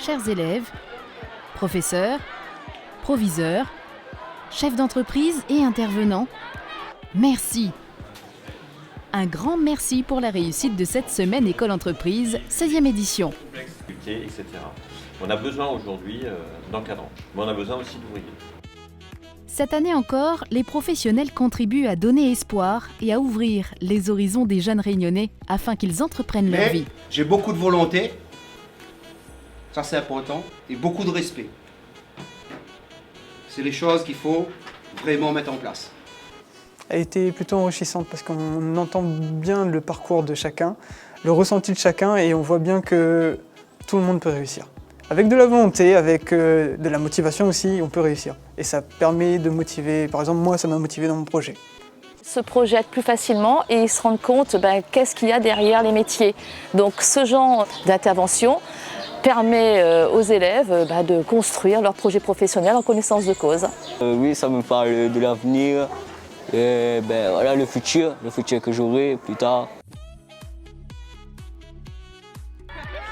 chers élèves, professeurs, proviseurs, chefs d'entreprise et intervenants, merci. Un grand merci pour la réussite de cette semaine École-Entreprise, 16e édition. Etc. On a besoin aujourd'hui d'encadrants, mais on a besoin aussi d'ouvriers. Cette année encore, les professionnels contribuent à donner espoir et à ouvrir les horizons des jeunes Réunionnais afin qu'ils entreprennent leur vie. J'ai beaucoup de volonté, ça c'est important, et beaucoup de respect. C'est les choses qu'il faut vraiment mettre en place. Elle a été plutôt enrichissante parce qu'on entend bien le parcours de chacun, le ressenti de chacun et on voit bien que tout le monde peut réussir. Avec de la volonté, avec de la motivation aussi, on peut réussir. Et ça permet de motiver, par exemple moi ça m'a motivé dans mon projet. Se projettent plus facilement et ils se rendent compte qu'est-ce qu'il y a derrière les métiers. Donc ce genre d'intervention permet aux élèves de construire leur projet professionnel en connaissance de cause. Oui, ça me parle de l'avenir, et voilà, le futur que j'aurai plus tard.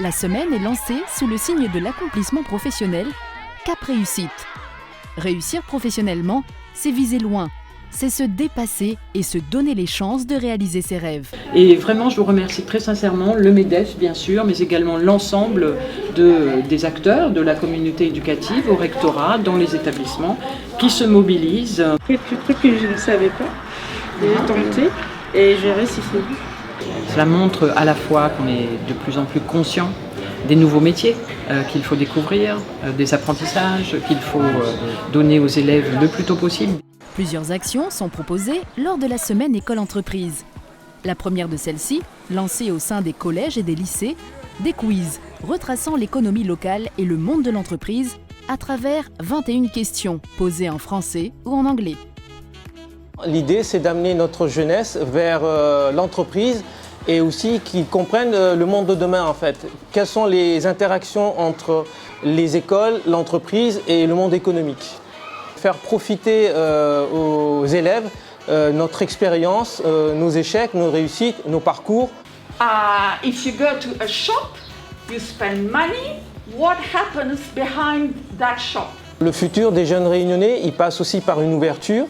La semaine est lancée sous le signe de l'accomplissement professionnel Cap Réussite. Réussir professionnellement, c'est viser loin, c'est se dépasser et se donner les chances de réaliser ses rêves. Et vraiment, je vous remercie très sincèrement, le MEDEF bien sûr, mais également l'ensemble des acteurs de la communauté éducative, au rectorat, dans les établissements, qui se mobilisent. Quelques trucs que je ne savais pas, j'ai tenté et j'ai réussi. Cela montre à la fois qu'on est de plus en plus conscient des nouveaux métiers qu'il faut découvrir, des apprentissages qu'il faut donner aux élèves le plus tôt possible. Plusieurs actions sont proposées lors de la semaine École-Entreprise. La première de celles-ci, lancée au sein des collèges et des lycées, des quiz retraçant l'économie locale et le monde de l'entreprise à travers 21 questions posées en français ou en anglais. L'idée, c'est d'amener notre jeunesse vers l'entreprise et aussi qu'ils comprennent le monde de demain en fait. Quelles sont les interactions entre les écoles, l'entreprise et le monde économique. Faire profiter aux élèves notre expérience, nos échecs, nos réussites, nos parcours. If you go to a shop, you spend money. What happens behind that shop? Le futur des jeunes Réunionnais, il passe aussi par une ouverture,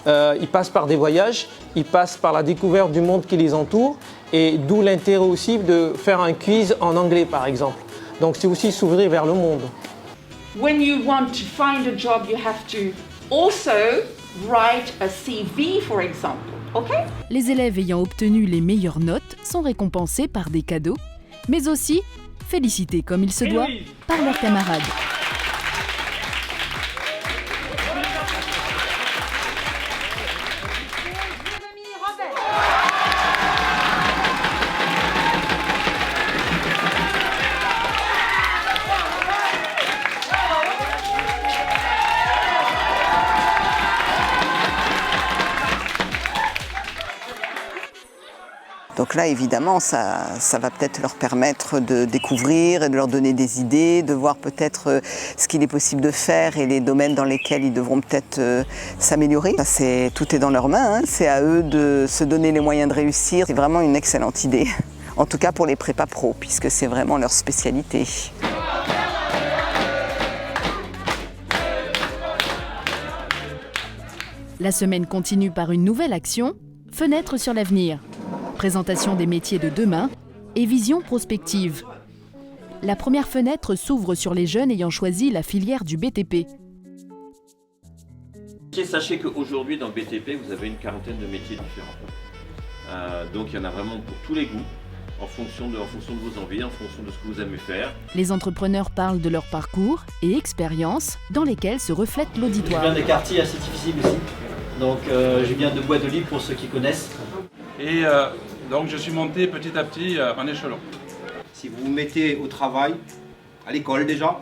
il passe par des voyages, il passe par la découverte du monde qui les entoure et d'où l'intérêt aussi de faire un quiz en anglais par exemple. Donc c'est aussi s'ouvrir vers le monde. When you want to find a job, you have to also write a CV, for example. Okay? Les élèves ayant obtenu les meilleures notes sont récompensés par des cadeaux, mais aussi félicités comme il se doit par leurs camarades. Donc là, évidemment, ça va peut-être leur permettre de découvrir et de leur donner des idées, de voir peut-être ce qu'il est possible de faire et les domaines dans lesquels ils devront peut-être s'améliorer. Tout est dans leurs mains, hein. C'est à eux de se donner les moyens de réussir. C'est vraiment une excellente idée, en tout cas pour les prépa pro, puisque c'est vraiment leur spécialité. La semaine continue par une nouvelle action, Fenêtre sur l'avenir. Présentation des métiers de demain et vision prospective. La première fenêtre s'ouvre sur les jeunes ayant choisi la filière du BTP. Sachez qu'aujourd'hui dans le BTP, vous avez une quarantaine de métiers différents. Donc il y en a vraiment pour tous les goûts, en fonction de vos envies, en fonction de ce que vous aimez faire. Les entrepreneurs parlent de leur parcours et expériences dans lesquelles se reflète l'auditoire. Je viens des quartiers assez difficiles aussi, donc je viens de Bois de Lille pour ceux qui connaissent. Et donc je suis monté petit à petit en échelon. Si vous vous mettez au travail, à l'école déjà,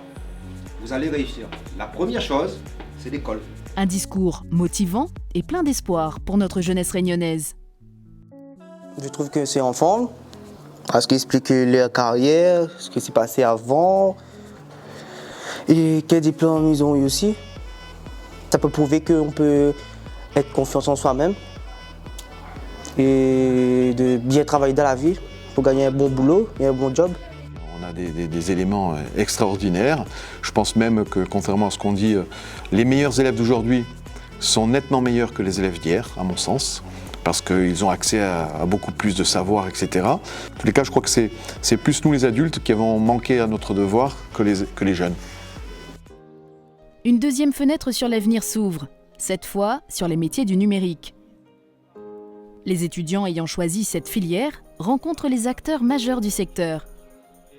vous allez réussir. La première chose, c'est l'école. Un discours motivant et plein d'espoir pour notre jeunesse réunionnaise. Je trouve que c'est en forme, parce qu'il explique leur carrière, ce qui s'est passé avant, et quels diplômes ils ont eu aussi. Ça peut prouver qu'on peut être confiant en soi-même et de bien travailler dans la vie pour gagner un bon boulot et un bon job. On a des éléments extraordinaires. Je pense même que, contrairement à ce qu'on dit, les meilleurs élèves d'aujourd'hui sont nettement meilleurs que les élèves d'hier, à mon sens, parce qu'ils ont accès à beaucoup plus de savoir, etc. En tous les cas, je crois que c'est plus nous les adultes qui avons manqué à notre devoir que les jeunes. Une deuxième fenêtre sur l'avenir s'ouvre, cette fois sur les métiers du numérique. Les étudiants ayant choisi cette filière rencontrent les acteurs majeurs du secteur.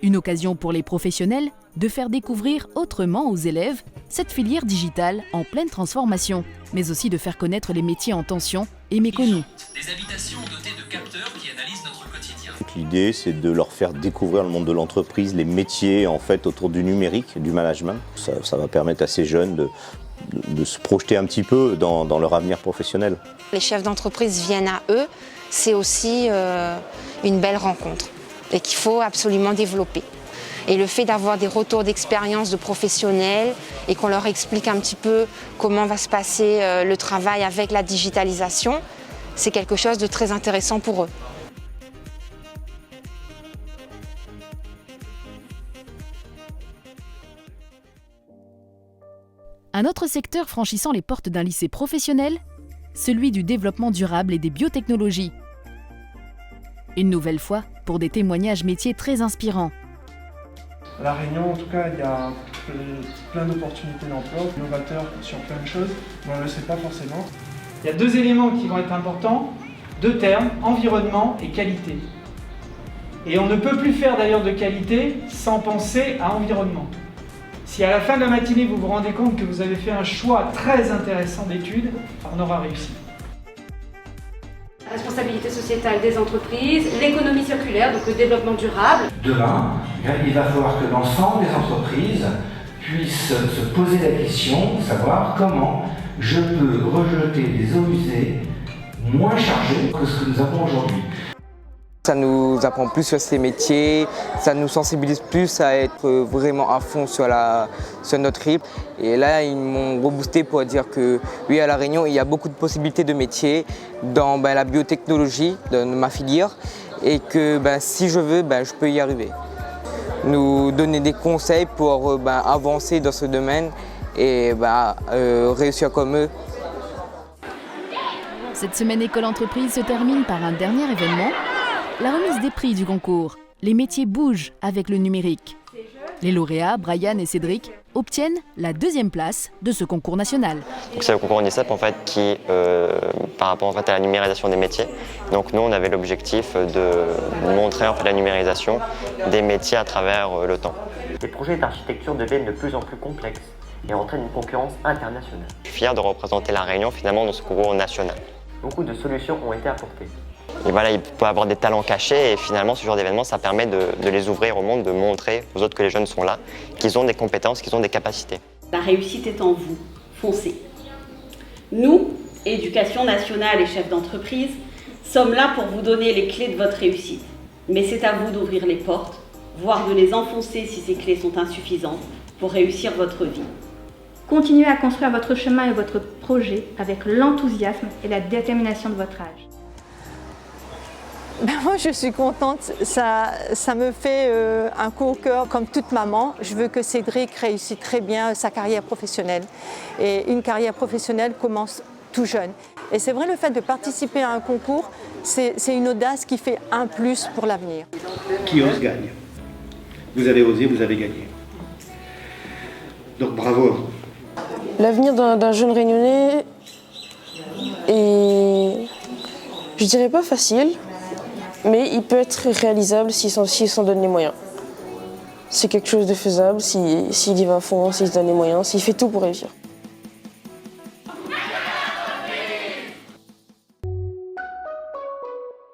Une occasion pour les professionnels de faire découvrir autrement aux élèves cette filière digitale en pleine transformation, mais aussi de faire connaître les métiers en tension et méconnus. Des habitations dotées de capteurs qui analysent notre quotidien. L'idée, c'est de leur faire découvrir le monde de l'entreprise, les métiers en fait autour du numérique, du management. Ça va permettre à ces jeunes de se projeter un petit peu dans leur avenir professionnel. Les chefs d'entreprise viennent à eux, c'est aussi une belle rencontre et qu'il faut absolument développer. Et le fait d'avoir des retours d'expérience de professionnels et qu'on leur explique un petit peu comment va se passer le travail avec la digitalisation, c'est quelque chose de très intéressant pour eux. Un autre secteur franchissant les portes d'un lycée professionnel, celui du développement durable et des biotechnologies. Une nouvelle fois, pour des témoignages métiers très inspirants. À La Réunion, en tout cas, il y a plein d'opportunités d'emploi, innovateurs sur plein de choses, mais on ne le sait pas forcément. Il y a deux éléments qui vont être importants, deux termes, environnement et qualité. Et on ne peut plus faire d'ailleurs de qualité sans penser à environnement. Si à la fin de la matinée, vous vous rendez compte que vous avez fait un choix très intéressant d'études, on aura réussi. La responsabilité sociétale des entreprises, l'économie circulaire, donc le développement durable. Demain, il va falloir que l'ensemble des entreprises puissent se poser la question, savoir comment je peux rejeter des eaux usées moins chargées que ce que nous avons aujourd'hui. Ça nous apprend plus sur ces métiers, ça nous sensibilise plus à être vraiment à fond sur notre RIP. Et là, ils m'ont reboosté pour dire que oui, à La Réunion, il y a beaucoup de possibilités de métiers dans la biotechnologie, dans ma filière, et que si je veux, je peux y arriver. Nous donner des conseils pour avancer dans ce domaine et réussir comme eux. Cette semaine école-entreprise se termine par un dernier événement, la remise des prix du concours. Les métiers bougent avec le numérique. Les lauréats, Brian et Cédric, obtiennent la deuxième place de ce concours national. C'est le concours UNICEF qui, par rapport à la numérisation des métiers. Donc nous, on avait l'objectif de montrer la numérisation des métiers à travers le temps. Les projets d'architecture deviennent de plus en plus complexes et entraînent une concurrence internationale. Je suis fier de représenter La Réunion finalement dans ce concours national. Beaucoup de solutions ont été apportées. Et voilà, il peut avoir des talents cachés et finalement ce genre d'événement, ça permet de les ouvrir au monde, de montrer aux autres que les jeunes sont là, qu'ils ont des compétences, qu'ils ont des capacités. La réussite est en vous, foncez. Nous, Éducation nationale et chefs d'entreprise, sommes là pour vous donner les clés de votre réussite. Mais c'est à vous d'ouvrir les portes, voire de les enfoncer si ces clés sont insuffisantes pour réussir votre vie. Continuez à construire votre chemin et votre projet avec l'enthousiasme et la détermination de votre âge. Moi, je suis contente, ça me fait un coup au cœur comme toute maman. Je veux que Cédric réussisse très bien sa carrière professionnelle. Et une carrière professionnelle commence tout jeune. Et c'est vrai, le fait de participer à un concours, c'est une audace qui fait un plus pour l'avenir. Qui ose gagne. Vous avez osé, vous avez gagné. Donc bravo à vous. L'avenir d'un jeune Réunionnais est, je dirais pas facile, mais il peut être réalisable s'il s'en donne les moyens. C'est quelque chose de faisable s'il y va à fond, s'il se donne les moyens, s'il fait tout pour réussir.